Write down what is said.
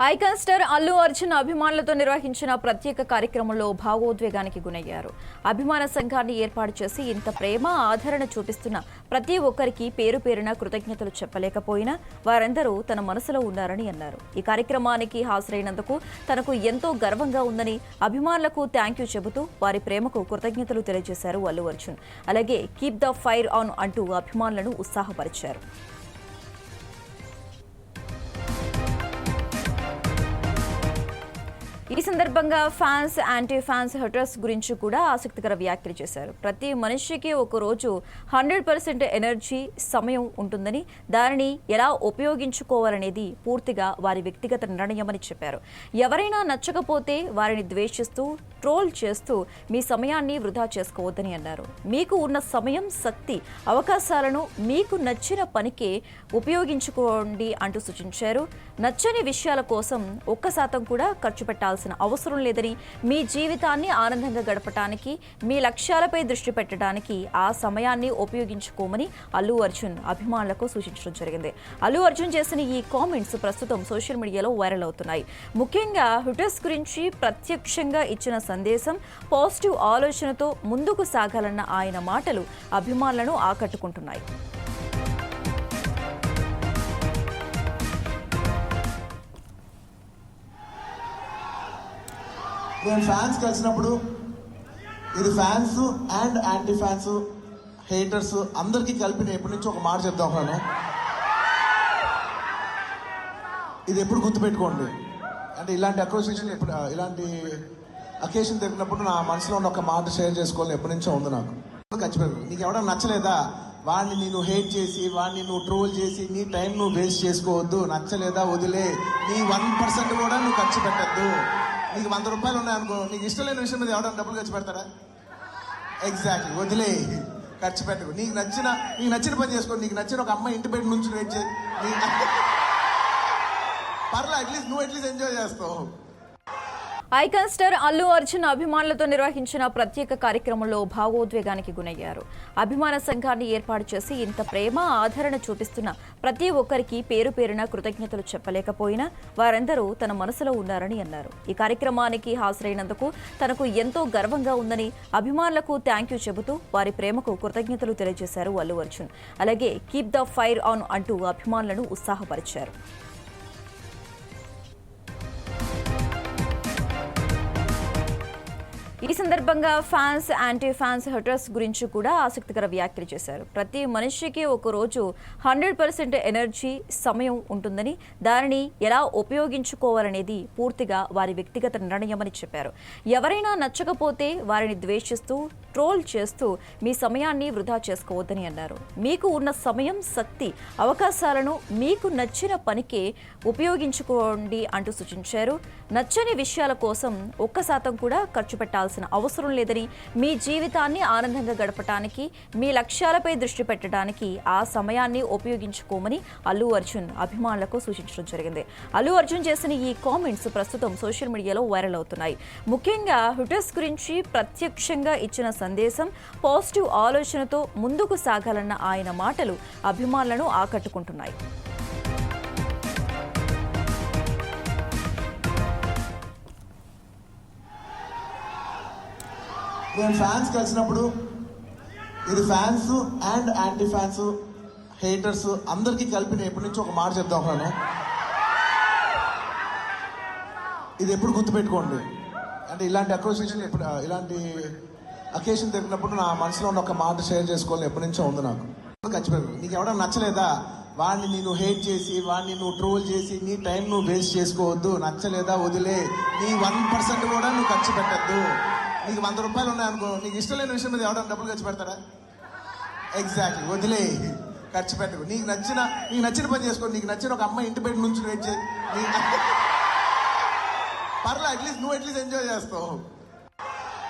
Icon star Allu Arjun అభిమానులతో నిర్వహించిన ప్రత్యేక కార్యక్రమంలో భావోద్వేగానికి గురయ్యారు. అభిమాన సంఘాన్ని ఏర్పాటు చేసి ఇంత ప్రేమ ఆదరణ చూపిస్తున్న ప్రతి ఒక్కరికి పేరు పేరున కృతజ్ఞతలు చెప్పలేకపోయినా వారందరూ తన మనసులో ఉన్నారని అన్నారు. ఈ కార్యక్రమానికి హాజరైనందుకు తనకు ఎంతో గర్వంగా ఉందని అభిమానులకు థ్యాంక్ యూ చెబుతూ వారి ప్రేమకు కృతజ్ఞతలు తెలియజేశారు అల్లు అర్జున్. అలాగే కీప్ ద ఫైర్ ఆన్ అంటూ అభిమానులను ఉత్సాహపరిచారు. ఈ సందర్భంగా ఫ్యాన్స్, యాంటీ ఫ్యాన్స్, హెటర్స్ గురించి కూడా ఆసక్తికర వ్యాఖ్యలు చేశారు. ప్రతి మనిషికి ఒక రోజు 100% ఎనర్జీ, సమయం ఉంటుందని దానిని ఎలా ఉపయోగించుకోవాలనేది పూర్తిగా వారి వ్యక్తిగత నిర్ణయమని చెప్పారు. ఎవరైనా నచ్చకపోతే వారిని ద్వేషిస్తూ, ట్రోల్ చేస్తూ మీ సమయాన్ని వృధా చేసుకోవద్దని అన్నారు. మీకు ఉన్న సమయం, శక్తి, అవకాశాలను మీకు నచ్చిన పనికే ఉపయోగించుకోండి అంటూ సూచించారు. నచ్చని విషయాల కోసం 1% కూడా ఖర్చు పెట్టాల్సిన అవసరం లేదని, మీ జీవితాన్ని ఆనందంగా గడపడానికి, మీ లక్ష్యాలపై దృష్టి పెట్టడానికి ఆ సమయాన్ని ఉపయోగించుకోమని అల్లు అర్జున్ అభిమానులకు సూచించడం జరిగింది. అల్లు అర్జున్ చేసిన ఈ కామెంట్స్ ప్రస్తుతం సోషల్ మీడియాలో వైరల్ అవుతున్నాయి. ముఖ్యంగా హుటర్స్ గురించి ప్రత్యక్షంగా ఇచ్చిన సందేశం, పాజిటివ్ ఆలోచనతో ముందుకు సాగాలన్న ఆయన మాటలు అభిమానులను ఆకట్టుకుంటున్నాయి. నేను ఫ్యాన్స్ కలిసినప్పుడు ఇది fans and anti fans, haters అందరికీ కలిపి నేను ఎప్పటి నుంచో ఒక మాట చెప్తా ఉన్నాను. ఇది ఎప్పుడు గుర్తుపెట్టుకోండి. అంటే ఇలాంటి అక్రోసియేషన్ ఎప్పుడు, ఇలాంటి అకేషన్ జరిగినప్పుడు నా మనసులో ఉన్న ఒక మాట షేర్ చేసుకోవాలని ఎప్పటి నుంచో ఉంది నాకు. ఖచ్చితంగా నీకు ఎవడన్నా నచ్చలేదా, వాడిని నేను హేట్ చేసి, వాడిని నువ్వు ట్రోల్ చేసి నీ టైం నువ్వు వేస్ట్ చేసుకోవద్దు. నచ్చలేదా వదిలే, నీ 1% కూడా నువ్వు ఖర్చు పెట్టద్దు. నీకు 100 రూపాయలు ఉన్నాయనుకో, నీకు ఇష్టం లేని విషయం మీద ఎవడన్నా డబ్బులు ఖర్చు పెడతారా? ఎగ్జాక్ట్లీ, వదిలే, ఖర్చు పెట్టకు. నీకు నచ్చిన పని చేసుకో. నీకు నచ్చిన ఒక అమ్మాయి ఇంటి బయట నుంచి వెయిట్ చేయి, పర్లే, అట్లీస్ట్ నువ్వు ఎంజాయ్ చేస్తావు. ఐకాన్ స్టార్ అల్లు అర్జున్ అభిమానులతో నిర్వహించిన ప్రత్యేక కార్యక్రమంలో భావోద్వేగానికి గురయ్యారు. అభిమాన సంఘాన్ని ఏర్పాటు చేసి ఇంత ప్రేమ ఆదరణ చూపిస్తున్న ప్రతి ఒక్కరికి పేరు పేరున కృతజ్ఞతలు చెప్పలేకపోయినా వారందరూ తన మనసులో ఉన్నారని అన్నారు. ఈ కార్యక్రమానికి హాజరైనందుకు తనకు ఎంతో గర్వంగా ఉందని అభిమానులకు థ్యాంక్ యూ చెబుతూ వారి ప్రేమకు కృతజ్ఞతలు తెలియజేశారు అల్లు అర్జున్. అలాగే కీప్ ద ఫైర్ ఆన్ అంటూ అభిమానులను ఉత్సాహపరిచారు. ఈ సందర్భంగా ఫ్యాన్స్, యాంటీ ఫ్యాన్స్, హెటర్స్ గురించి కూడా ఆసక్తికర వ్యాఖ్యలు చేశారు. ప్రతి మనిషికి ఒక రోజు 100% ఎనర్జీ, సమయం ఉంటుందని దానిని ఎలా ఉపయోగించుకోవాలనేది పూర్తిగా వారి వ్యక్తిగత నిర్ణయమని చెప్పారు. ఎవరైనా నచ్చకపోతే వారిని ద్వేషిస్తూ, ట్రోల్ చేస్తూ మీ సమయాన్ని వృధా చేసుకోవద్దని అన్నారు. మీకు ఉన్న సమయం, శక్తి, అవకాశాలను మీకు నచ్చిన పనికే ఉపయోగించుకోండి అంటూ సూచించారు. నచ్చని విషయాల కోసం 1% కూడా ఖర్చు పెట్టాల్సిన అవసరం లేదని, మీ జీవితాన్ని ఆనందంగా గడపడానికి, మీ లక్ష్యాలపై దృష్టి పెట్టడానికి ఆ సమయాన్ని ఉపయోగించుకోమని అల్లు అర్జున్ అభిమానులకు సూచించడం జరిగింది. అల్లు అర్జున్ చేసిన ఈ కామెంట్స్ ప్రస్తుతం సోషల్ మీడియాలో వైరల్ అవుతున్నాయి. ముఖ్యంగా హుటర్స్ గురించి ప్రత్యక్షంగా ఇచ్చిన సందేశం, పాజిటివ్ ఆలోచనతో ముందుకు సాగాలన్న ఆయన మాటలు అభిమానులను ఆకట్టుకుంటున్నాయి. నేను ఫ్యాన్స్ కలిసినప్పుడు ఇది fans and anti fans, haters అందరికీ కలిపి నేను ఎప్పటి నుంచో ఒక మాట చెప్తా ఉన్నాను. ఇది ఎప్పుడు గుర్తుపెట్టుకోండి. అంటే ఇలాంటి అక్రోసియేషన్ ఎప్పుడు, ఇలాంటి అకేషన్ జరిగినప్పుడు నా మనసులో ఉన్న ఒక మాట షేర్ చేసుకోవాలని ఎప్పటి నుంచో ఉంది నాకు. ఖచ్చితంగా నీకు ఎవడన్నా నచ్చలేదా, వాడిని నేను హేట్ చేసి, వాడిని నువ్వు ట్రోల్ చేసి నీ టైం నువ్వు వేస్ట్ చేసుకోవద్దు. నచ్చలేదా వదిలే, నీ 1% కూడా నువ్వు ఖర్చు పెట్టద్దు. నీకు 100 రూపాయలు ఉన్నాయనుకో, నీకు ఇష్టం లేని విషయం మీద ఎవడన్నా డబ్బులు ఖర్చు పెడతారా? ఎగ్జాక్ట్లీ, వదిలే, ఖర్చు పెట్టకు. నీకు నచ్చిన పని చేసుకో. నీకు నచ్చిన ఒక అమ్మాయి ఇంటి బయట నుంచి వెయిట్ చేయి, పర్లే, అట్లీస్ట్ నువ్వు ఎంజాయ్ చేస్తావు.